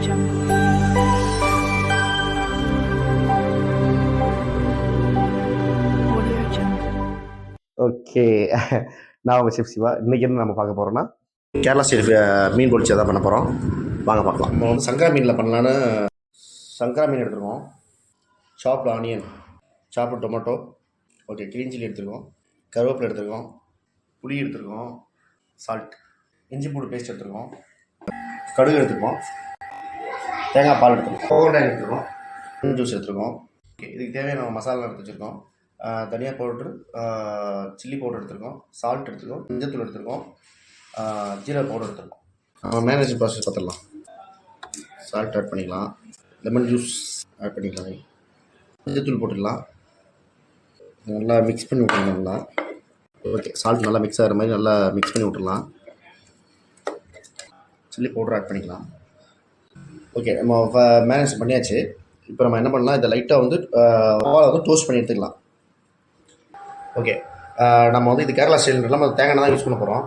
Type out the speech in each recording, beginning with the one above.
Jungle. Audio Jungle. Okay. நான் உங்கள் chef Siva. இன்றைக்கி என்ன நம்ம பார்க்க போகிறோன்னா கேரளா ஸ்டைல் மீன் பொரிச்சு தான் பண்ண போகிறோம். வாங்க பார்க்கலாம். நம்ம வந்து சங்கரா மீனில் பண்ணலான்னு சங்கரா மீன் எடுத்துருக்கோம். சாப்டு ஆனியன், சாப்டு டொமேட்டோ, ஓகே, கிரீன் சில்லி எடுத்துருக்கோம், கருவேப்பிலை எடுத்துருக்கோம், புளி எடுத்துருக்கோம், சால்ட், இஞ்சி பூண்டு பேஸ்ட் எடுத்துருக்கோம், கடுகு எடுத்துருக்கோம், தேங்காய் பால் எடுத்துருக்கோம், கோகோனட் எடுத்துருக்கோம், ஜூஸ் எடுத்துருக்கோம். ஓகே, இதுக்கு தேவையான மசாலா எடுத்து வச்சுருக்கோம். தனியா பவுட்ரு, சில்லி பவுடர் எடுத்துருக்கோம், சால்ட் எடுத்துருக்கோம், மஞ்சத்தூள் எடுத்துருக்கோம், ஜீரக பவுடர் எடுத்துருக்கோம். மேனேஜ் ப்ராசஸ் பார்த்துடலாம். சால்ட் ஆட் பண்ணிக்கலாம், லெமன் ஜூஸ் ஆட் பண்ணிக்கலாம், மஞ்சத்தூள் போட்டுடலாம், நல்லா மிக்ஸ் பண்ணி விட்டுருங்க. நல்லா ஓகே, சால்ட் நல்லா மிக்ஸ் ஆகிற மாதிரி நல்லா மிக்ஸ் பண்ணி விட்டுடலாம். சில்லி பவுடர் ஆட் பண்ணிக்கலாம். ஓகே, நம்ம மேனேஜ் பண்ணியாச்சு. இப்போ நம்ம என்ன பண்ணலாம், இதை லைட்டாக வந்து டோஸ்ட் பண்ணி எடுத்துக்கலாம். ஓகே, நம்ம வந்து இது கேரளா ஸ்டைல் நம்ம தேங்காய் தான் யூஸ் பண்ண போகிறோம்.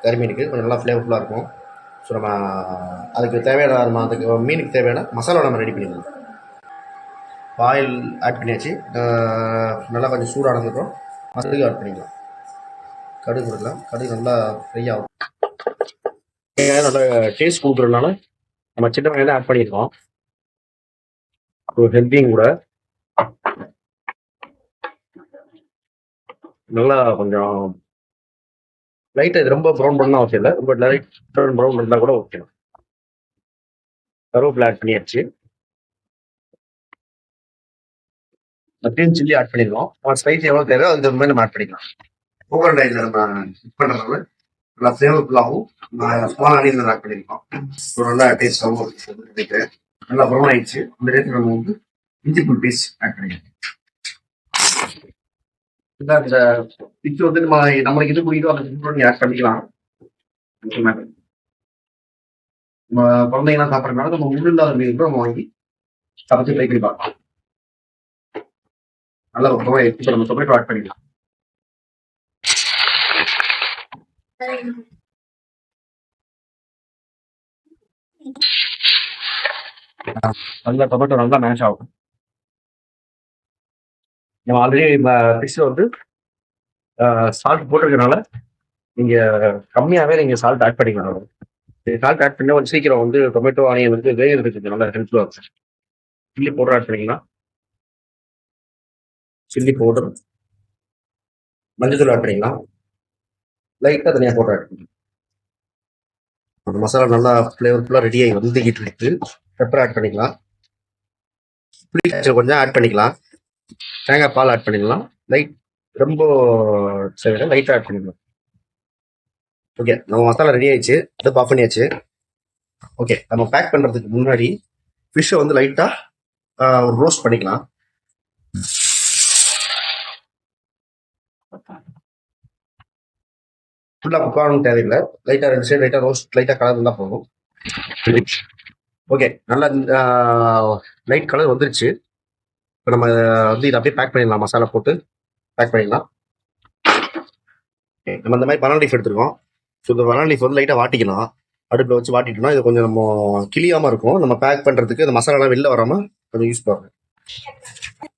கறி மீனுக்கு கொஞ்சம் நல்லா ஃப்ளேவர்ஃபுல்லாக இருக்கும். ஸோ நம்ம அதுக்கு தேவையான அதுக்கு மீனுக்கு தேவையான மசாலா நம்ம ரெடி பண்ணிக்கலாம். ஆயில் ஆட் பண்ணியாச்சு. நல்லா கொஞ்சம் சூடானதுக்கப்புறம் மசாலா ஆட் பண்ணிக்கலாம். கடுகு கொடுக்கலாம். கடுகு நல்லா ஃப்ரை ஆகும். நல்லா டேஸ்ட் கொடுக்குறதுனால நம்ம சின்ன வெங்காயம் ஆட் பண்ணியிருக்கோம். ஹெல்த்தியும் கூட. நல்லா கொஞ்சம் லைட்டாக இது ரொம்ப ப்ரௌன் பண்ண அவசியம் இல்லை, ரொம்ப லைட் ப்ரௌன் இருந்தால் கூட ஓகே. கருவேப்பிலை ஆட் பண்ணியாச்சு. கிரீன் சில்லி ஆட் பண்ணியிருக்கோம். ஸ்பைஸ் எவ்வளோ தேவை அந்த மாதிரி நம்ம ஆட் பண்ணிக்கலாம். கோகோனட் ஆயில் நம்ம மிக்ஸ் பண்ணுறதுனால நல்லா ஃப்ளேவர்ஃபுல்லாகவும் ஸ்மால் ஆனியன் ஆட் பண்ணியிருக்கோம். ஸோ நல்லா டேஸ்டாகவும் நினைக்கிறேன். நல்லா ப்ரௌன் ஆயிடுச்சு. இந்த நேரத்தில் நம்ம வந்து இஞ்சி பூண்டு பேஸ்ட் ஆட் பண்ணிக்கலாம். இந்த பிச்சு வந்து நம்மளுக்கு இது பிடிக்குதோ அந்த நீங்கள் ஆட் பண்ணிக்கலாம். நம்ம குழந்தைங்கலாம் சாப்பிட்றதுனால நம்ம முள் இல்லாத மீன் கூட நம்ம வாங்கி சமைச்சு ட்ரை பண்ணி பார்க்கலாம். நல்லா ரொம்ப இப்போ நம்ம டொமேட்டோ ஆட் பண்ணிக்கலாம். நல்லா டொமேட்டோ நல்லா மேஷ் ஆகும். நம்ம ஆல்ரெடி ஃபிஷ்ஷில் வந்து சால்ட் போட்டிருக்கனால நீங்கள் கம்மியாகவே நீங்கள் சால்ட் ஆட் பண்ணிக்கலாம். சால்ட் ஆட் பண்ணால் கொஞ்சம் சீக்கிரம் வந்து டொமேட்டோ ஆனியன் வந்து வேகிறதுக்கு நல்லா ஹெல்ப்ஃபுல்லாக இருக்கும். சில்லி பவுடர் ஆட் பண்ணிக்கலாம். சில்லி பவுடர், மஞ்சத்தூள் ஆட் பண்ணிக்கலாம். லைட்டாக தனியாக பவுடர் ஆட் பண்ணிக்கலாம். மசாலா நல்லா ஃப்ளேவர்ஃபுல்லாக ரெடி ஆகி வந்துக்கிட்டு இருக்கு. பெப்பர் ஆட் பண்ணிக்கலாம். புளி கொஞ்சம் ஆட் பண்ணிக்கலாம். தேங்காய் பால் ஆட் பண்ணிக்கலாம். ரொம்ப லைட்டாக ஆட் பண்ணிக்கலாம். ஓகே, நம்ம மசாலா ரெடி ஆயிடுச்சு. அது ஆஃப் பண்ணியாச்சு. ஓகே, நம்ம பேக் பண்ணுறதுக்கு முன்னாடி ஃபிஷ்ஷை வந்து லைட்டாக ஒரு ரோஸ்ட் பண்ணிக்கலாம். ஃபுல்லாக குக்கானும் தேவையில்லை. லைட்டாக 2 சைடு லைட்டாக ரோஸ்ட் லைட்டாக கலர் இருந்தால் போதும். ஓகே, நல்லா லைட் கலர் வந்துருச்சு. இப்போ நம்ம வந்து இதை அப்படியே பேக் பண்ணிடலாம். மசாலா போட்டு பேக் பண்ணிடலாம். நம்ம இந்த மாதிரி பனானா லீஃப் எடுத்துருக்கோம். ஸோ இந்த பனானா லீஃப் வந்து லைட்டாக வாட்டிக்கலாம். அடுப்பில் வச்சு வாட்டிட்டோம்னா இது கொஞ்சம் நம்ம கிளியாமல் இருக்கும். நம்ம பேக் பண்ணுறதுக்கு அந்த மசாலாலாம் வெளில வராமல் கொஞ்சம் யூஸ் பண்ணுறோம்.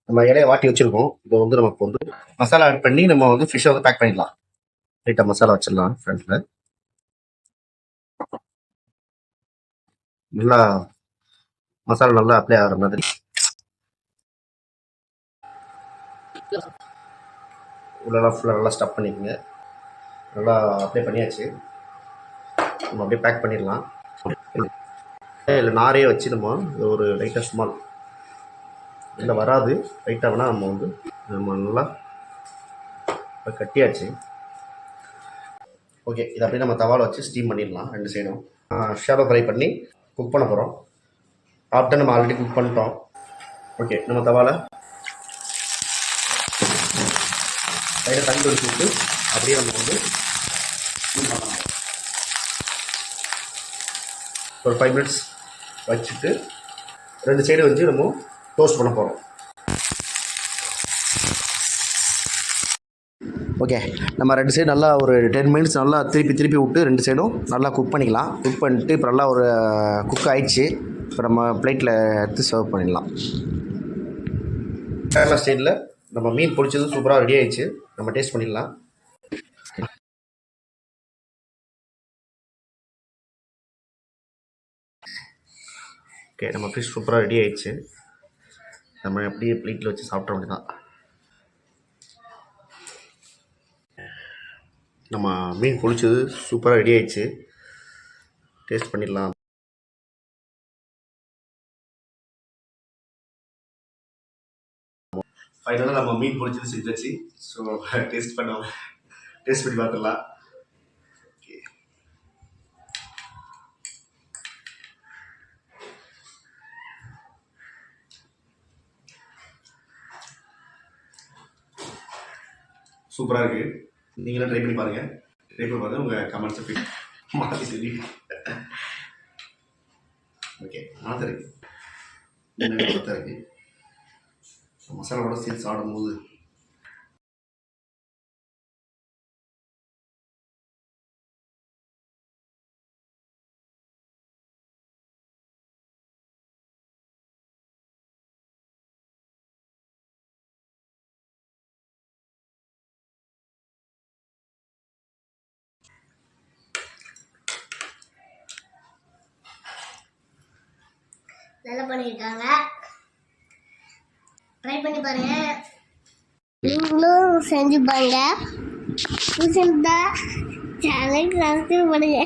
நம்ம இலையை வாட்டி வச்சுருக்கோம். இதை வந்து நமக்கு வந்து மசாலா ஆட் பண்ணி நம்ம வந்து ஃபிஷ்ஷை வந்து பேக் பண்ணிடலாம். லைட்டாக மசாலா வச்சிடலாம் ஃப்ரண்ட்டில். நல்லா மசாலா நல்லா அப்ளை ஆகிற மாதிரி உள்ளெல்லாம் ஃபுல்லாக நல்லா ஸ்டப் பண்ணிக்கோங்க. நல்லா அப்ளை பண்ணியாச்சு. நம்ம அப்படியே பேக் பண்ணிடலாம். இல்லை நாரே வச்சு நம்ம ஒரு லைட்டாக ஸ்மால் இல்லை வராது லைட்டாக வேணால் நம்ம நல்லா கட்டியாச்சு. ஓகே, இதை அப்படியே நம்ம தவாவில் வச்சு ஸ்டீம் பண்ணிடலாம். 2 சைடும் ஷாலோ ஃப்ரை பண்ணி குக் பண்ண போகிறோம். ஆஃப்டர் நம்ம ஆல்ரெடி குக் பண்ணிட்டோம். ஓகே, நம்ம தவாவில் லைட்டாக தண்ணி ஒழிச்சு விட்டு அப்படியே நம்ம வந்து ஒரு 5 மினிட்ஸ் வச்சுட்டு 2 சைடு வச்சு நம்ம டோஸ்ட் பண்ண போகிறோம். ஓகே, நம்ம 2 சைடு நல்லா ஒரு 10 மினிட்ஸ் நல்லா திருப்பி விட்டு 2 சைடும் நல்லா குக் பண்ணிக்கலாம். குக் பண்ணிட்டு இப்போ நல்லா ஒரு குக் ஆயிடுச்சு. இப்போ நம்ம பிளேட்டில் எடுத்து சர்வ் பண்ணிடலாம். கேரளா ஸ்டைலில் நம்ம மீன் பொரிச்சது சூப்பராக ரெடி ஆயிடுச்சு. நம்ம டேஸ்ட் பண்ணிடலாம். ஓகே, நம்ம ஃபிஷ் சூப்பராக ரெடி ஆயிடுச்சு. நம்ம அப்படியே பிளேட்டில் வச்சு சாப்பிட்ற வேண்டியதான். நம்ம மீன் பொரிச்சது சூப்பராக ரெடி ஆயிடுச்சு. டேஸ்ட் பண்ணிடலாம். ஃபைனலாக நம்ம மீன் பொரிச்சது செஞ்சாச்சு. ஸோ டேஸ்ட் பண்ணி பார்த்துடலாம். ஓகே, சூப்பராக இருக்குது. நீங்களும் ட்ரை பண்ணி பாருங்கள். உங்கள் கமெண்ட்ஸை மாற்றி சொல்லி. ஓகே, மாற்ற இருக்கு மாற்ற இருக்கு. மசாலாவோட சேர்த்து சாப்பிடும்போது நல்லா பண்ணியிருக்காங்க. ட்ரை பண்ணி பாருங்க. நீங்களும் செஞ்சு பாருங்க. சேனலுக்கு சப்ஸ்கிரைப் பண்ணுங்க.